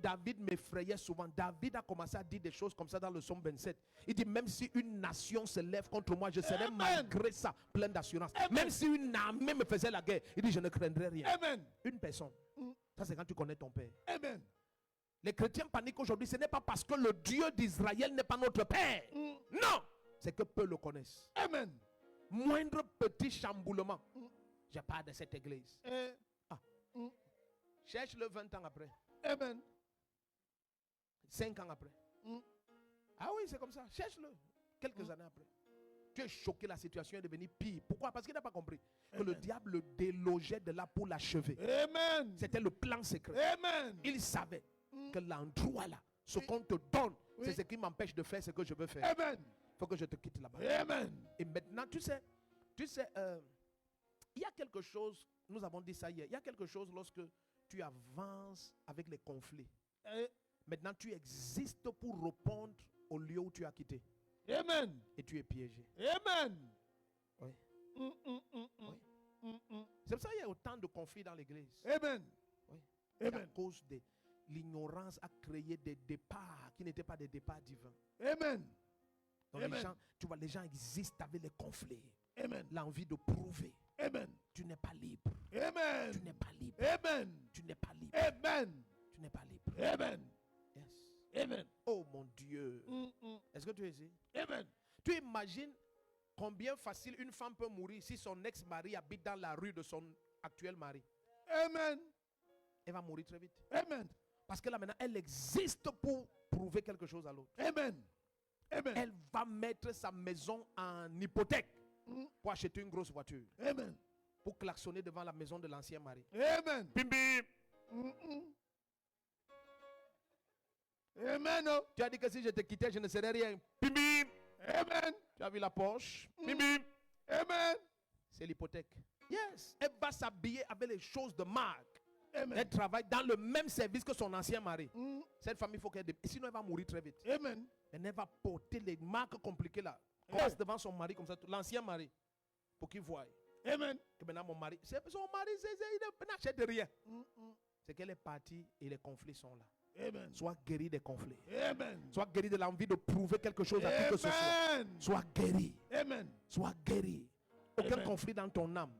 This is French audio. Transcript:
David m'effrayait souvent. David a commencé à dire des choses comme ça dans le psaume 27. Il dit, même si une nation se lève contre moi, je serai malgré ça plein d'assurance. Même si une armée me faisait la guerre, il dit, je ne craindrai rien. Amen. Une personne. Ça, c'est quand tu connais ton Père. Amen. Les chrétiens paniquent aujourd'hui. Ce n'est pas parce que le Dieu d'Israël n'est pas notre Père. Non. C'est que peu le connaissent. Amen. Moindre petit chamboulement. Je parle de cette église. Cherche-le 20 ans après. Amen. 5 ans après. Ah oui, c'est comme ça. Cherche-le. Quelques années après. Tu es choqué, la situation est devenue pire. Pourquoi? Parce qu'il n'a pas compris que le diable le délogeait de là pour l'achever. Amen. C'était le plan secret. Amen. Il savait que l'endroit là, ce qu'on te donne, c'est ce qui m'empêche de faire ce que je veux faire. Amen. Il faut que je te quitte là-bas. Amen. Et maintenant, tu sais, il y a quelque chose, nous avons dit ça hier, il y a quelque chose lorsque tu avances avec les conflits. Maintenant, tu existes pour répondre au lieu où tu as quitté. Amen. Et tu es piégé. Amen. Oui. Oui. C'est pour ça qu'il y a autant de conflits dans l'église. Amen. Oui. Amen. À cause de l'ignorance a créé des départs qui n'étaient pas des départs divins. Amen. Donc Amen. les gens, tu vois, les gens existent avec les conflits. Amen. L'envie de prouver. Amen. Tu n'es pas libre. Amen. Tu n'es pas libre. Amen. Tu n'es pas libre. Amen. Tu n'es pas libre. Amen. Yes. Amen. Oh mon Dieu. Est-ce que tu es ici? Amen. Tu imagines combien facile une femme peut mourir si son ex-mari habite dans la rue de son actuel mari? Amen. Elle va mourir très vite. Amen. Parce que là maintenant, elle existe pour prouver quelque chose à l'autre. Amen. Amen. Elle va mettre sa maison en hypothèque pour acheter une grosse voiture. Amen. Pour klaxonner devant la maison de l'ancien mari. Amen. Bim bim. Amen. Oh. Tu as dit que si je te quittais, je ne serais rien. Bim bim. Amen. Tu as vu la Porsche? Bim bim. Amen. C'est l'hypothèque. Yes. Elle va s'habiller avec les choses de marque. Amen. Elle travaille dans le même service que son ancien mari. Cette femme, il faut qu'elle... Sinon, elle va mourir très vite. Amen. Elle va porter les marques compliquées là. Commence devant son mari comme ça, l'ancien mari. Pour qu'il voie. Amen. Que maintenant mon mari, son mari, il n'achète rien. C'est qu'elle est partie et les conflits sont là. Amen. Sois guéri des conflits. Amen. Sois guéri de l'envie de prouver quelque chose à qui que ce soit. Sois guéri. Amen. Sois guéri. Aucun conflit dans ton âme.